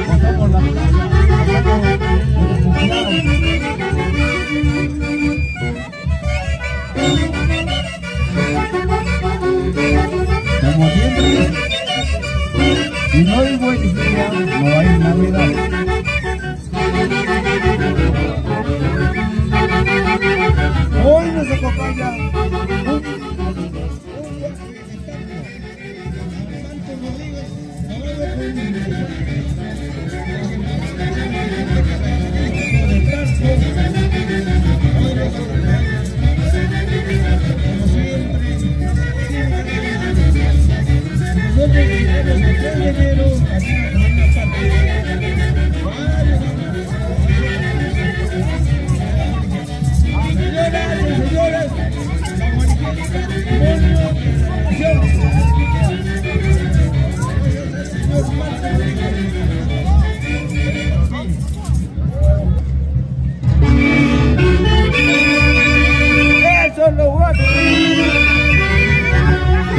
Pasamos la plaza, pasamos los cumpleaños. Como siempre, si no hay buen día, no hay Navidad. Hoy nos acompaña un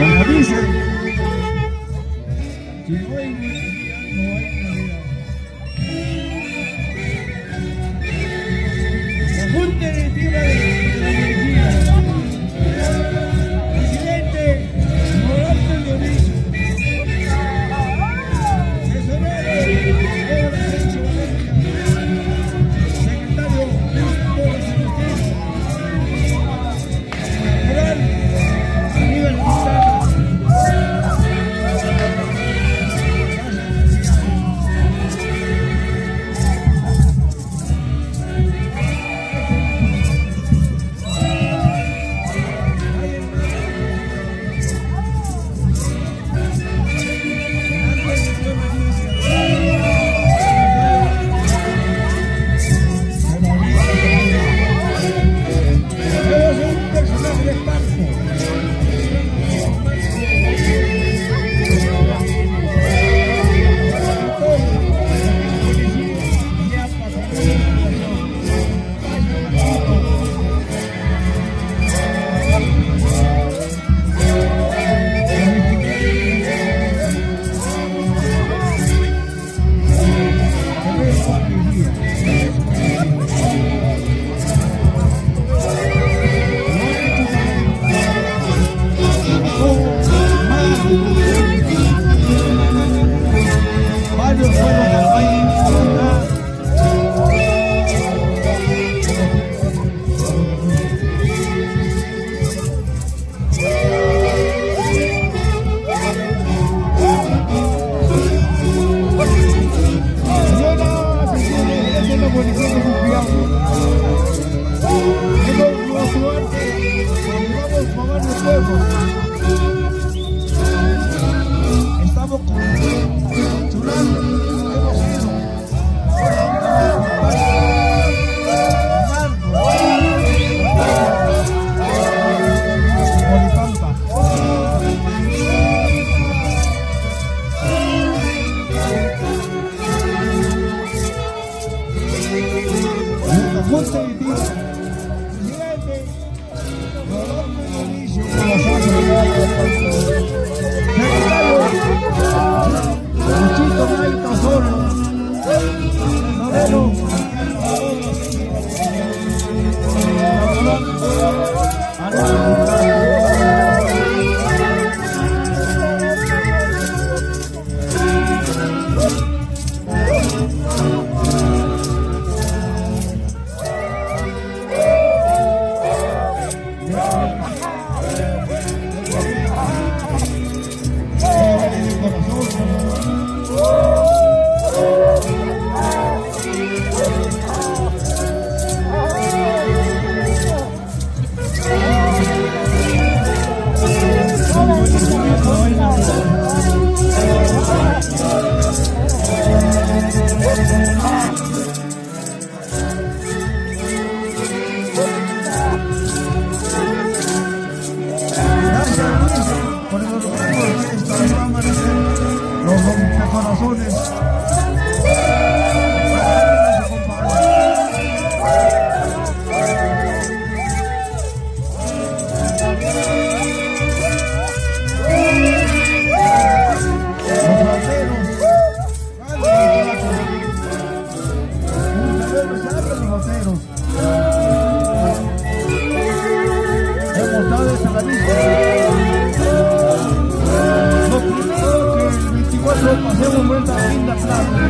como dicen, si no hay Navidad, no hay Navidad. La Junta Directiva de la Policía, presidente Roberto Dionisio, tesorero Pedro Asensio Valencia, secretario Víctor Celestino, general Aníbal Quintana, estamos controlando, hemos ido Polipampa. La Junta Directiva, presidente Roberto Dionisio, Luchito Maita Osorio, tesorero hacemos vuelta linda plaza.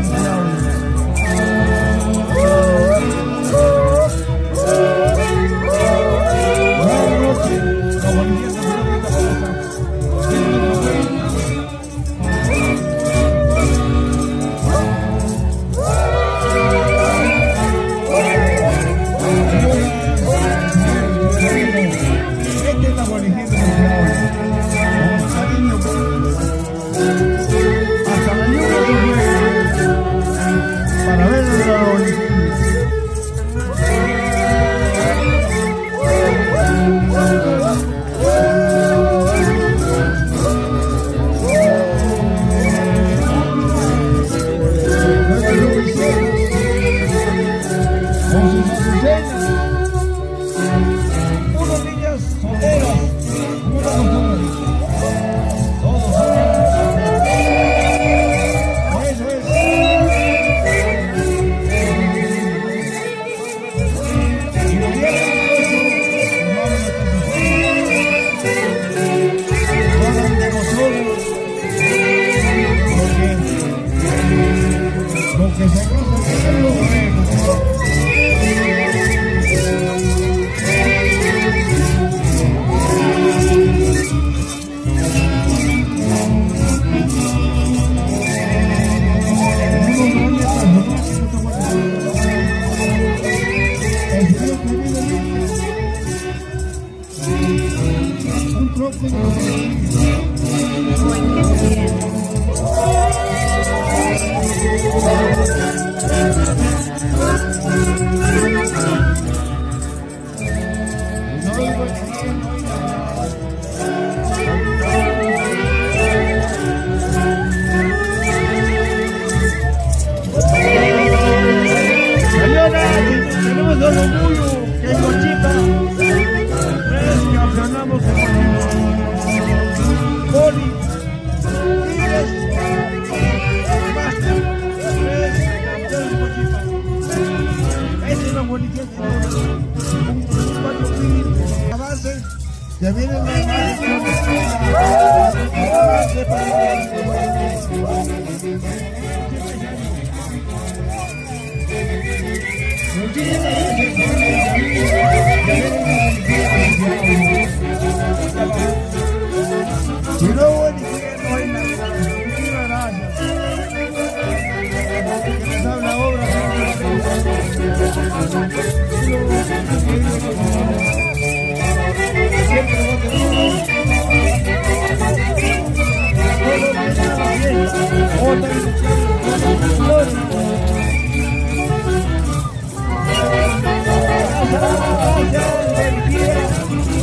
Ya vienen las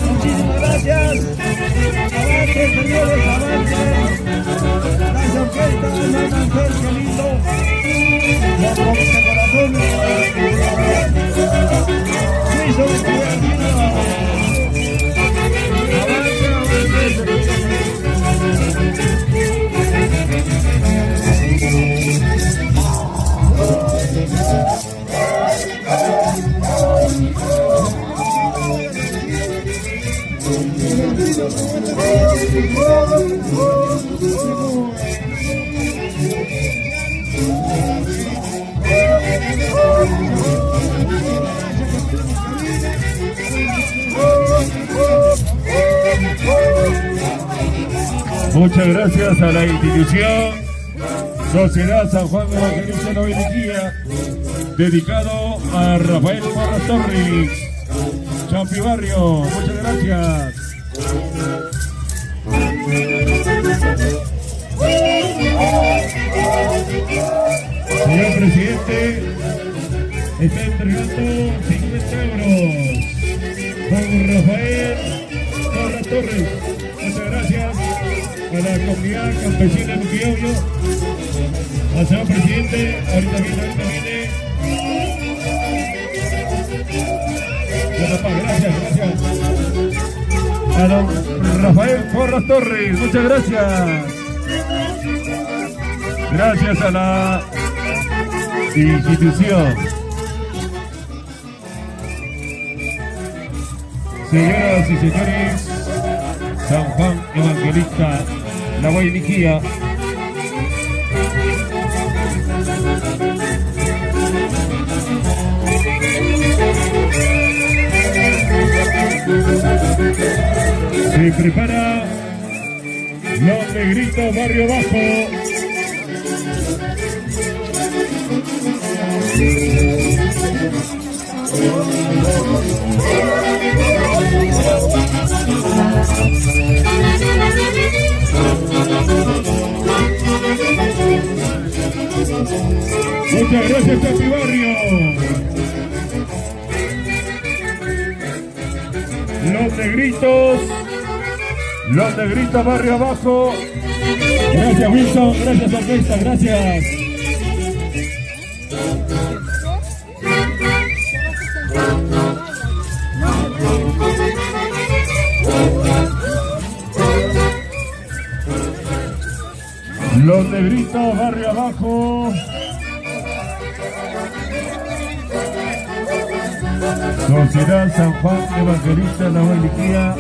muchísimas gracias. Avance, señores, avance. Las orquestas van a hacer, qué lindo. Los corazones. Sí, son creativos. Muchas gracias a la institución Sociedad San Juan Evangelista Nueva Iniquía, dedicado a Rafael Porras Torres, Champi Barrio. Muchas gracias. Señor presidente, está entregando 50 euros con Rafael Porras Torres. Muchas gracias a la comunidad campesina de Muquillo. Al señor presidente, ahorita viene. Gracias. A don Rafael Porras Torres, muchas gracias. Gracias a la institución. Señoras y señores, San Juan Evangelista, la Guayniquía. Se prepara Los Negritos Barrio Bajo. Muchas gracias, Champi Barrio. Los Negritos Barrio Abajo. Gracias, Wilson, gracias, orquesta, gracias. Los Negritos Barrio Abajo. Sociedad San Juan Evangelista La Beliquía.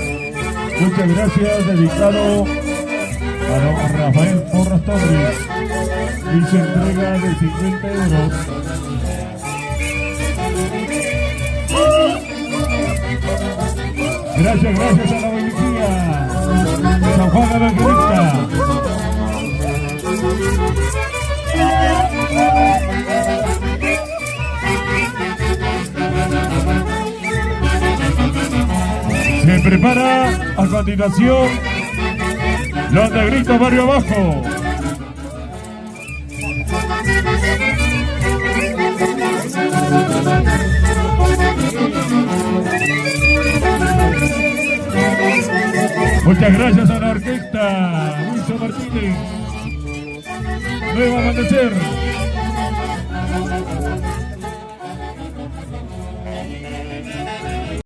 Muchas gracias, dedicado a don Rafael Porras Torres y su entrega de 50 euros. Gracias a La Beliquía, San Juan Evangelista. Se prepara a continuación Los Negritos Barrio Abajo. Muchas gracias a la orquesta Wilson Martínez. Nuevo Amanecer.